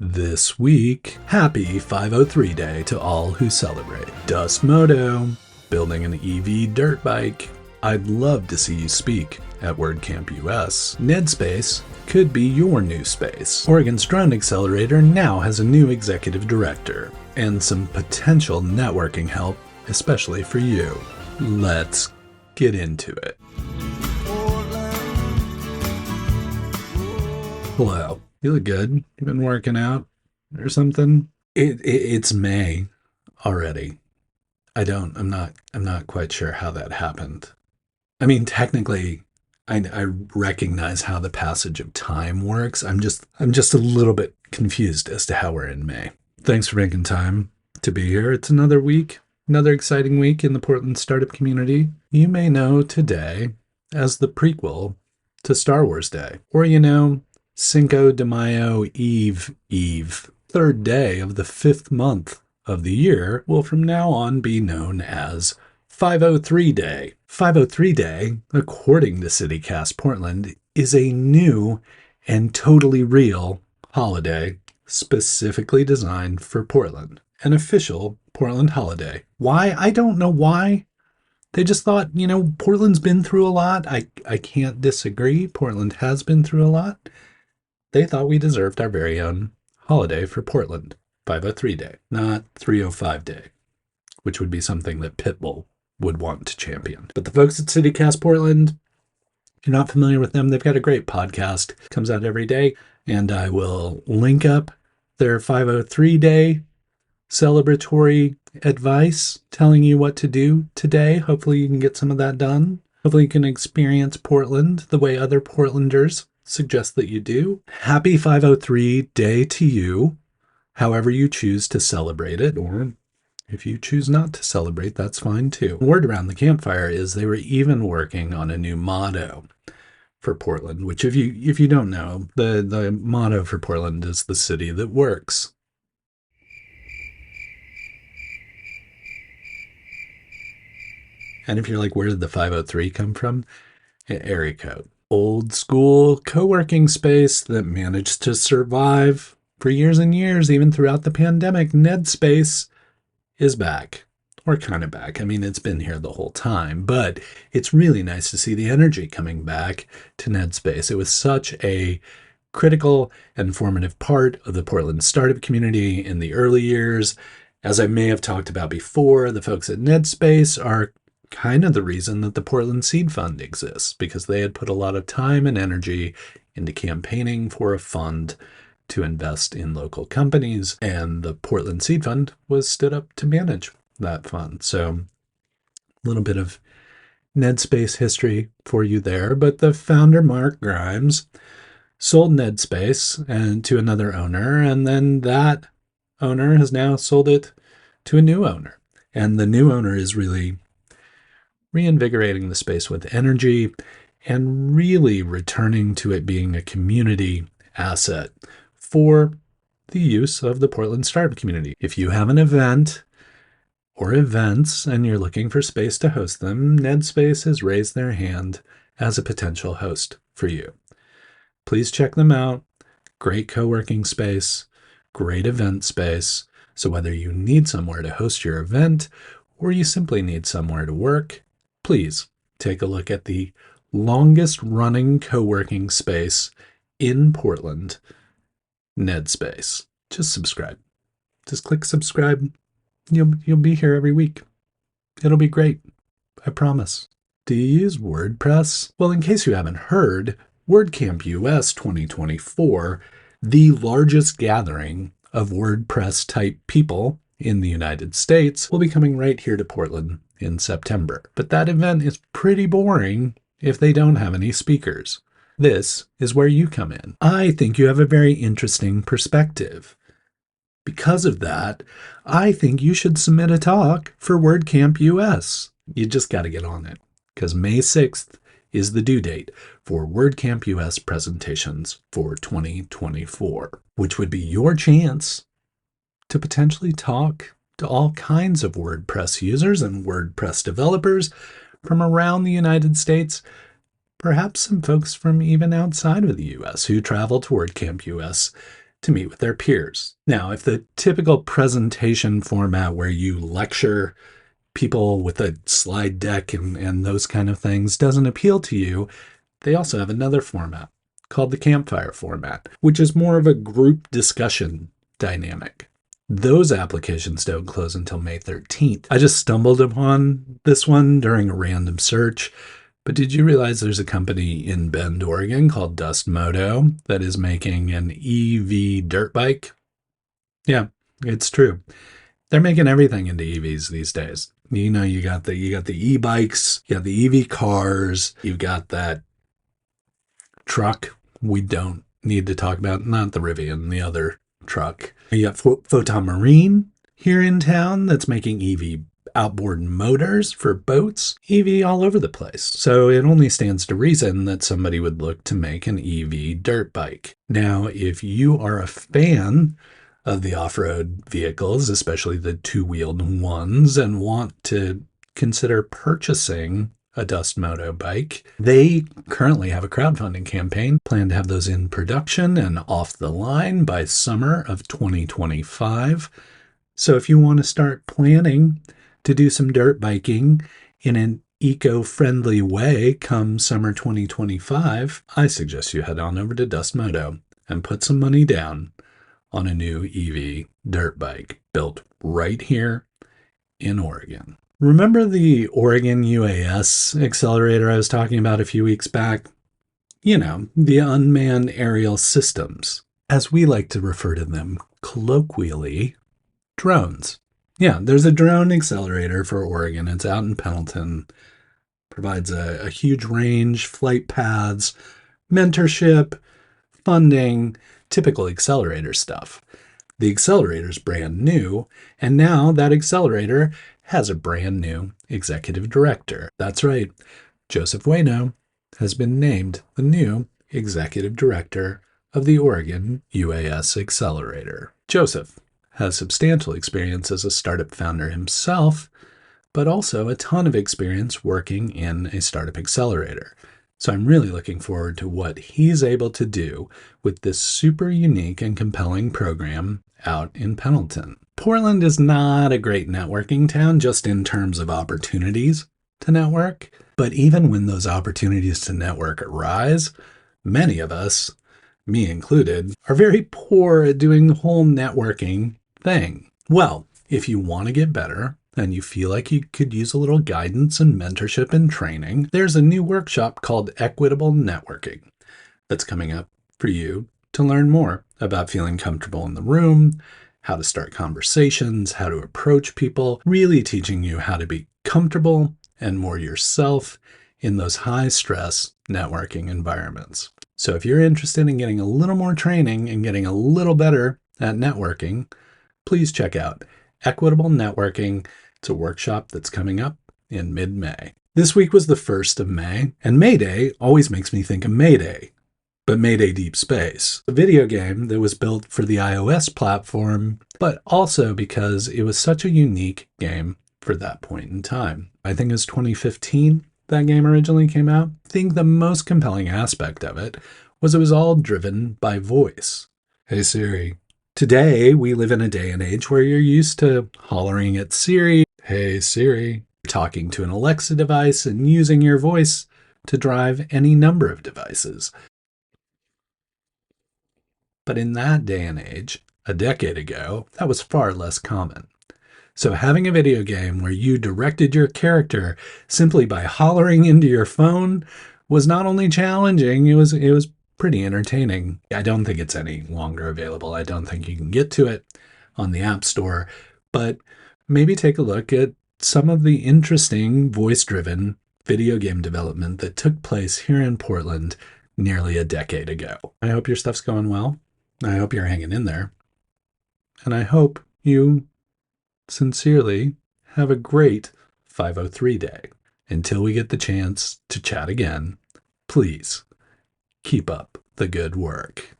This week, happy 503 Day to all who celebrate. Dust Moto, building an EV dirt bike. I'd love to see you speak at WordCamp US. NedSpace could be your new space. Oregon's Drone Accelerator now has a new executive director and some potential networking help, especially for you. Let's get into it. Hello. You look good. You've been working out or something? It's May already. I'm not quite sure how that happened. I mean, technically, I recognize how the passage of time works. I'm just a little bit confused as to how we're in May. Thanks for making time to be here. It's another week, another exciting week in the Portland startup community. You may know today as the prequel to Star Wars Day, or Cinco de Mayo Eve, third day of the fifth month of the year, will from now on be known as 503 Day. 503 Day, according to CityCast Portland, is a new and totally real holiday specifically designed for Portland. An official Portland holiday. Why? I don't know why. They just thought, Portland's been through a lot. I can't disagree. Portland has been through a lot. They thought we deserved our very own holiday for Portland, 503 Day, not 305 Day, which would be something that Pitbull would want to champion. But the folks at CityCast Portland, if you're not familiar with them, they've got a great podcast. It comes out every day, and I will link up their 503 Day celebratory advice telling you what to do today. Hopefully you can get some of that done. Hopefully you can experience Portland the way other Portlanders suggest that you do. Happy 503 Day to you, however you choose to celebrate it, or if you choose not to celebrate, that's fine too. Word around the campfire is they were even working on a new motto for Portland, which if you don't know, the motto for Portland is the city that works. And if you're like, where did the 503 come from? Area code. Old school co-working space that managed to survive for years and years, even throughout the pandemic. NedSpace is back, or kind of back. I mean, it's been here the whole time, but it's really nice to see the energy coming back to NedSpace. It was such a critical and formative part of the Portland startup community in the early years. As I may have talked about before, the folks at NedSpace are kind of the reason that the Portland Seed Fund exists, because they had put a lot of time and energy into campaigning for a fund to invest in local companies, and the Portland Seed Fund was stood up to manage that fund. So a little bit of NedSpace history for you there, but the founder, Mark Grimes, sold NedSpace and to another owner, and then that owner has now sold it to a new owner. And the new owner is really reinvigorating the space with energy and really returning to it being a community asset for the use of the Portland startup community. If you have an event or events and you're looking for space to host them, NedSpace has raised their hand as a potential host for you. Please check them out. Great co-working space, great event space. So whether you need somewhere to host your event or you simply need somewhere to work, please take a look at the longest running co-working space in Portland, NedSpace. Just subscribe. Just click subscribe. You'll be here every week. It'll be great. I promise. Do you use WordPress? Well, in case you haven't heard, WordCamp US 2024, the largest gathering of WordPress type people in the United States, will be coming right here to Portland in September. But that event is pretty boring if they don't have any speakers. This is where you come in. I think you have a very interesting perspective. Because of that, I think you should submit a talk for WordCamp US. You just got to get on it, because May 6th is the due date for WordCamp US presentations for 2024, which would be your chance to potentially talk to all kinds of WordPress users and WordPress developers from around the United States, perhaps some folks from even outside of the US who travel to WordCamp US to meet with their peers. Now, if the typical presentation format where you lecture people with a slide deck and those kind of things doesn't appeal to you, they also have another format called the campfire format, which is more of a group discussion dynamic. Those applications don't close until May 13th. I just stumbled upon this one during a random search, but did you realize there's a company in Bend, Oregon called Moto that is making an EV dirt bike? Yeah, it's true. They're making everything into EVs these days. You know, you got the e-bikes, you got the EV cars, you've got that truck we don't need to talk about, not the Rivian, the other truck. You got Photon Marine here in town that's making EV outboard motors for boats, EV all over the place. So it only stands to reason that somebody would look to make an EV dirt bike. Now, if you are a fan of the off-road vehicles, especially the two-wheeled ones, and want to consider purchasing a Moto bike, they currently have a crowdfunding campaign, plan to have those in production and off the line by summer of 2025. So if you want to start planning to do some dirt biking in an eco-friendly way come summer 2025, I suggest you head on over to Moto and put some money down on a new EV dirt bike built right here in Oregon. Remember the Oregon UAS accelerator I was talking about a few weeks back? You know, the Unmanned Aerial Systems, as we like to refer to them colloquially, drones. Yeah, there's a drone accelerator for Oregon. It's out in Pendleton. Provides a huge range, flight paths, mentorship, funding, typical accelerator stuff. The accelerator's brand new, and now that accelerator has a brand new executive director. That's right, Joseph Waino has been named the new executive director of the Oregon UAS Accelerator. Joseph has substantial experience as a startup founder himself, but also a ton of experience working in a startup accelerator. So I'm really looking forward to what he's able to do with this super unique and compelling program out in Pendleton. Portland is not a great networking town just in terms of opportunities to network, but even when those opportunities to network arise, many of us, me included, are very poor at doing the whole networking thing. Well, if you want to get better, and you feel like you could use a little guidance and mentorship and training, there's a new workshop called Equitable Networking that's coming up for you to learn more about feeling comfortable in the room, how to start conversations, how to approach people, really teaching you how to be comfortable and more yourself in those high-stress networking environments. So if you're interested in getting a little more training and getting a little better at networking, please check out Equitable Networking. It's a workshop that's coming up in mid-May. This week was the 1st of May, and Mayday always makes me think of Mayday, but Mayday Deep Space, a video game that was built for the iOS platform, but also because it was such a unique game for that point in time. I think it was 2015 that game originally came out. I think the most compelling aspect of it was it was all driven by voice. Hey Siri. Today, we live in a day and age where you're used to hollering at Siri, hey Siri, talking to an Alexa device and using your voice to drive any number of devices. But in that day and age, a decade ago, that was far less common. So having a video game where you directed your character simply by hollering into your phone was not only challenging, it was pretty entertaining. I don't think it's any longer available. I don't think you can get to it on the App Store, but maybe take a look at some of the interesting voice-driven video game development that took place here in Portland nearly a decade ago. I hope your stuff's going well. I hope you're hanging in there. And I hope you sincerely have a great 503 day. Until we get the chance to chat again, please keep up the good work.